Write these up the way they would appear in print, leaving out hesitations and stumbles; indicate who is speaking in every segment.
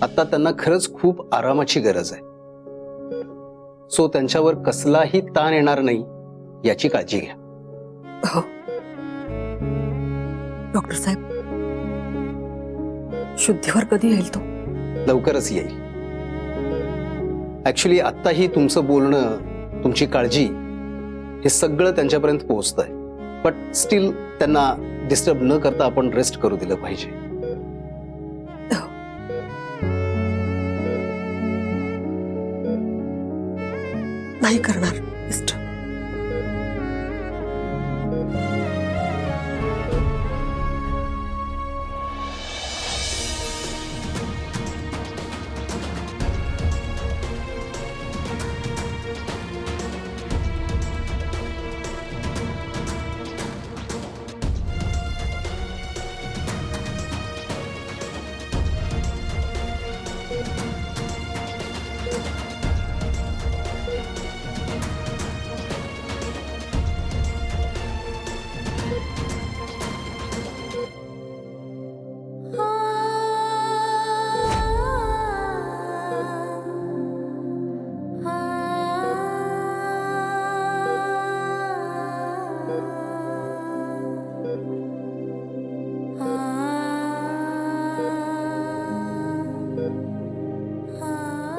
Speaker 1: आता त्यांना खरंच खूप आरामाची गरज आहे. सो त्यांच्यावर कसलाही ताण येणार नाही याची काळजी घ्या.
Speaker 2: हो डॉक्टर साहेब, शुद्धीवर कधी येईल तो?
Speaker 1: लवकरच येईल. ऍक्च्युली आत्ताही तुमचं बोलणं, तुमची काळजी हे सगळं त्यांच्यापर्यंत पोहोचतंय. बट स्टील त्यांना डिस्टर्ब न करता आपण रेस्ट करू दिलं पाहिजे.
Speaker 2: नाही करणार मिस्टर.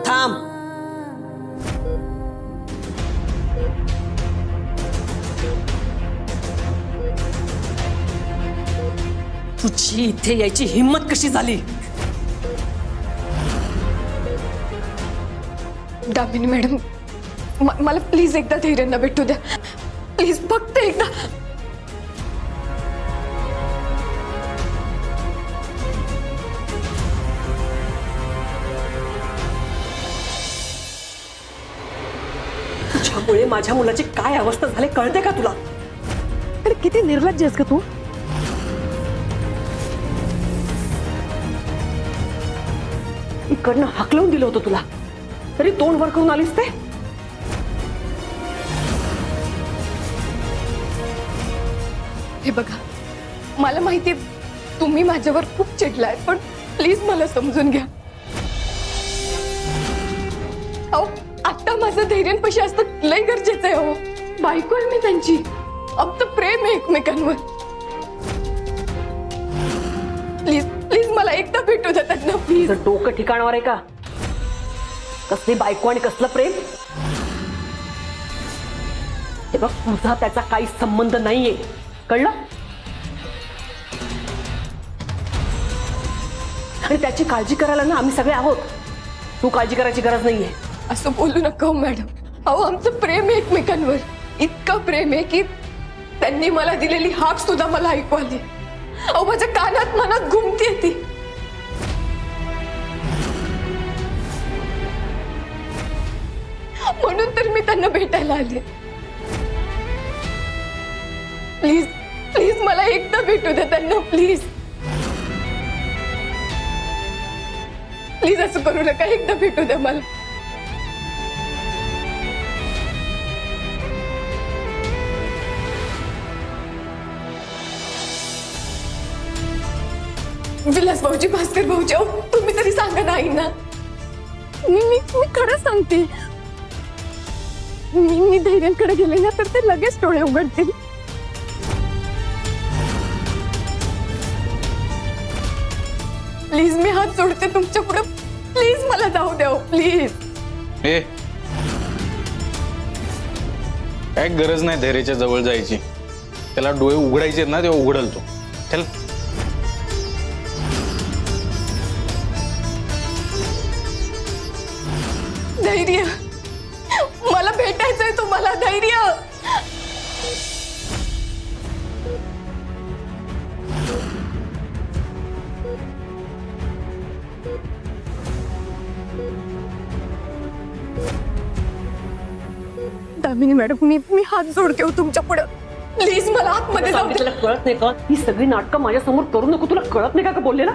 Speaker 2: थांब. तुझी इथे यायची हिम्मत कशी झाली?
Speaker 3: दामिनी मॅडम, मला प्लीज एकदा धैर्यांना भेटू द्या. प्लीज फक्त एकदा.
Speaker 2: तुझ्यामुळे माझ्या मुलाची काय अवस्था झाली कळते का तुला? अरे किती निर्लज्ज आहेस का तू? इकडनं हाकलवून दिलं होतं तुला, तरी तोंड वर करून आलीस ते?
Speaker 3: हे बघा, मला माहिती तुम्ही माझ्यावर खूप चिडलाय, पण प्लीज मला समजून घ्या. अहो, आता माझं धैर्यांपाशी असतं लय गरजेचं आहे. हो, बायको आहे मी त्यांची. आमचं प्रेम आहे एकमेकांवर. प्लीज प्लीज मला एकदा भेटू द्या त्यांना. प्लीज.
Speaker 2: तुझं डोकं ठिकाणावर आहे का? कसली बायको आणि कसलं प्रेम? हे बघ, तुझा त्याचा काही संबंध नाहीये, कळलं? आणि त्याची काळजी करायला ना आम्ही सगळे आहोत. तू काळजी करायची गरज नाहीये.
Speaker 3: असं बोलू नका हो मॅडम. अहो, आमचं प्रेम आहे एकमेकांवर. इतकं प्रेम आहे की त्यांनी मला दिलेली हाक सुद्धा मला ऐकू आली. अहो, माझ्या कानात मनात घुमतीये ती. म्हणून तर मी त्यांना भेटायला आले. प्लीज प्लीज मला एकदा भेटू द्या त्यांना. प्लीज प्लीज असं करू नका. एकदा भेटू द्या मला. विलास भाऊजी, भास्कर भाऊजी, अहो, तुम्ही तरी सांगा नाही ना. मी खरं सांगते. मी धैर्यांकडे गेले ना तर ते लगेच डोळे उघडतील. प्लीज मी हात जोडते तुमच्या पुढे. प्लीज मला जाऊ द्या. प्लीज.
Speaker 4: ए, काय गरज नाही धैर्याच्या जवळ जायची. त्याला डोळे उघडायचे ना तेव्हा उघडल तो. चल.
Speaker 3: धैर्य, मला भेटायचंय तुम्हाला. धैर्य. दामिनी मॅडम, मी हात जोडते हो तुमच्या पुढे. प्लीज मला आतमध्ये जाऊ द्या.
Speaker 2: तुला कळत नाही का? ही सगळी नाटकं माझ्या समोर करू नको. तुला कळत नाही का बोलले ना?